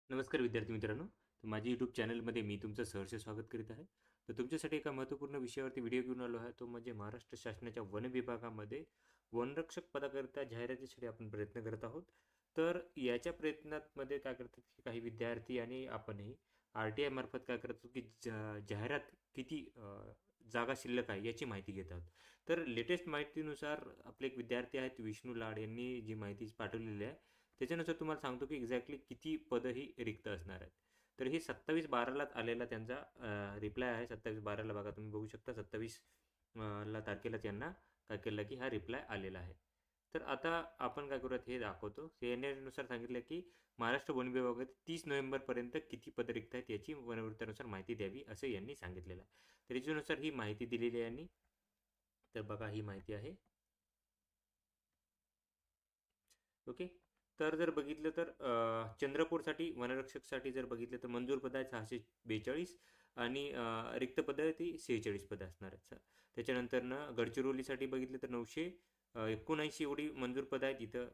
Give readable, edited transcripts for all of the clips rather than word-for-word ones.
नमस्कार विद्यार्थी मित्रांनो. तर माझ्या यूट्यूब चॅनलमध्ये मी तुमचं सहर्ष स्वागत करीत आहे. तर तुमच्यासाठी एका महत्त्वपूर्ण विषयावरती व्हिडिओ घेऊन आलो आहे. तो म्हणजे महाराष्ट्र शासनाच्या वन विभागामध्ये वनरक्षक पदाकरिता जाहिरातीसाठी आपण प्रयत्न करत आहोत. तर याच्या प्रयत्नांमध्ये काय करतात की काही विद्यार्थी आणि आपणही RTI मार्फत काय करतो की जाहिरात किती जागा शिल्लक आहे याची माहिती घेत आहोत. तर लेटेस्ट माहितीनुसार आपले एक विद्यार्थी आहेत विष्णू लाड यांनी जी माहिती पाठवलेली आहे त्याच्यानुसार तुम्हाला सांगतो की एक्झॅक्टली किती पदं ही रिक्त असणार आहेत. तर हे 27/12 आलेला त्यांचा रिप्लाय आहे. 27/12 बघा तुम्ही बघू शकता 27 ला तारखेला त्यांना काय केलं की हा रिप्लाय आलेला आहे. तर आता आपण काय करूयात हे दाखवतो. CNA सांगितलं की महाराष्ट्र वन विभागात 30 नोव्हेंबरपर्यंत किती पदं रिक्त आहेत याची वन विभागानुसार माहिती द्यावी असं यांनी सांगितलेलं आहे. तर याच्यानुसार ही माहिती दिलेली आहे यांनी. तर बघा ही माहिती आहे. ओके. तर जर बघितलं तर चंद्रपूरसाठी वनरक्षकसाठी जर बघितलं तर मंजूर पद आहेत 642 आणि रिक्त पदं आहेत ती 46 पदं असणार आहेत. त्याच्यानंतरनं गडचिरोलीसाठी बघितलं तर 979 एवढी मंजूर पदं आहेत. इथं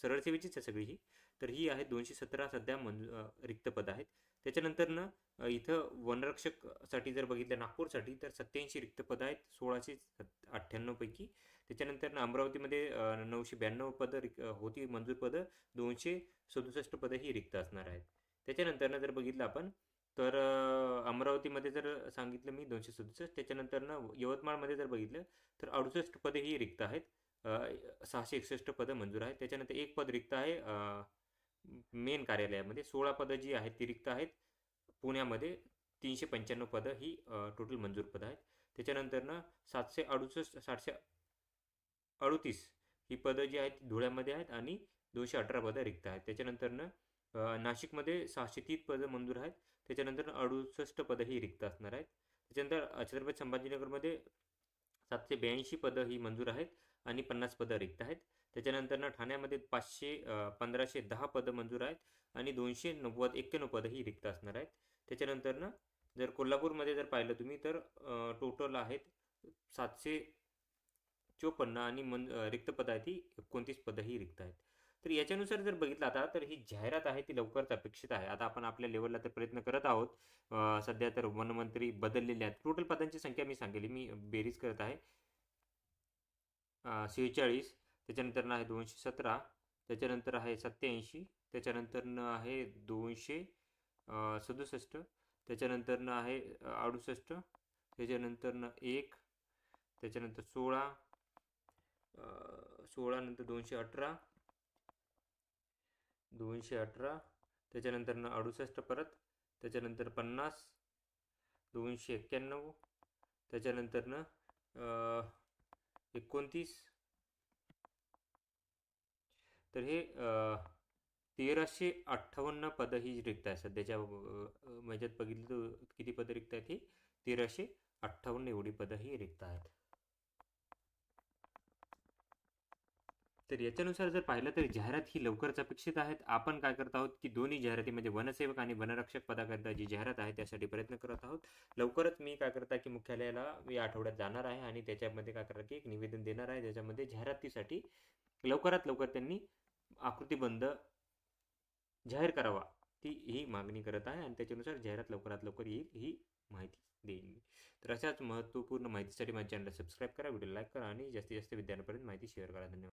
सरळ सेवेचीच आहे सगळी ही. तर ही आहेत 217 सध्या रिक्त पदं आहेत. त्याच्यानंतरनं इथं वनरक्षकसाठी जर बघितलं नागपूरसाठी तर 87 रिक्त पदं आहेत 1698 पैकी. त्याच्यानंतर अमरावतीमध्ये 992 पदं होती मंजूर पदं, 267 पदं ही रिक्त असणार आहेत. त्याच्यानंतरनं जर बघितलं आपण तर अमरावतीमध्ये जर सांगितलं मी 267. त्याच्यानंतरनं यवतमाळमध्ये जर बघितलं तर 68 पदे ही रिक्त आहेत. 661 पदं मंजूर आहेत. त्याच्यानंतर एक पद रिक्त आहे मेन कार्यालयामध्ये. 16 पदं जी आहेत ती रिक्त आहेत. पुण्यामध्ये 395 पदं ही टोटल मंजूर पदं आहेत. त्याच्यानंतरनं 768 738 ही पदं जी आहेत ती धुळ्यामध्ये आहेत आणि 218 पदं रिक्त आहेत. त्याच्यानंतरनं नाशिकमध्ये 630 पदं मंजूर आहेत. त्याच्यानंतर 68 पदं ही रिक्त असणार आहेत. त्याच्यानंतर छत्रपती संभाजीनगरमध्ये 782 पदं ही मंजूर आहेत आणि 50 पदं रिक्त आहेत. त्याच्यानंतरनं ठाण्यामध्ये 1510 पदं मंजूर आहेत आणि 291 पदं ही रिक्त असणार आहेत. त्याच्यानंतरनं जर कोल्हापूरमध्ये जर पाहिलं तुम्ही तर टोटल आहेत 754 आणि रिक्त पदं आहेत ती 29 पदं ही रिक्त आहेत. तर याच्यानुसार जर बघितलं आता तर ही जाहिरात आहे ती लवकरच अपेक्षित आहे. आता आपण आपल्या लेवलला तर प्रयत्न करत आहोत. सध्या तर वनमंत्री बदललेले आहेत. टोटल पदांची संख्या मी सांगेल मी बेरीज करत आहे. 46 त्याच्यानंतर आहे 217 त्याच्यानंतर आहे 87 त्याच्यानंतरनं आहे 267 त्याच्यानंतरनं आहे 68 त्याच्यानंतरनं 1 त्याच्यानंतर 16 नंतर 218 त्याच्यानंतरनं 68 परत त्याच्यानंतर 50 291 त्याच्यानंतरनं 29 तर हे 1358 पदं ही रिक्त आहे सध्याच्या ह्याच्यात बघितलं तर किती पदं रिक्त आहेत ही 1358 एवढी पदं ही रिक्त आहेत. तर याच्यानुसार जर पाहिलं तर जाहिरात ही लवकरच अपेक्षित आहेत. आपण काय करत आहोत की दोन्ही जाहिराती म्हणजे वनसेवक आणि वनरक्षक पदाकरिता जी जाहिरात आहे त्यासाठी प्रयत्न करत आहोत. लवकरच मी काय करत आहे की मुख्यालयाला या आठवड्यात जाणार आहे आणि त्याच्यामध्ये काय करत की एक निवेदन देणार आहे ज्याच्यामध्ये जाहिरातीसाठी लवकरात लवकर त्यांनी आकृतीबंध जाहीर करावा ती ही मागणी करत आहे आणि त्याच्यानुसार जाहिरात लवकरात लवकर येईल ही माहिती देईन मी. तर अशाच महत्त्वपूर्ण माहितीसाठी माझ्या चॅनलला सबस्क्राईब करा, व्हिडिओ लाईक करा आणि जास्तीत जास्त विद्यार्थ्यांपर्यंत माहिती शेअर करा. धन्यवाद.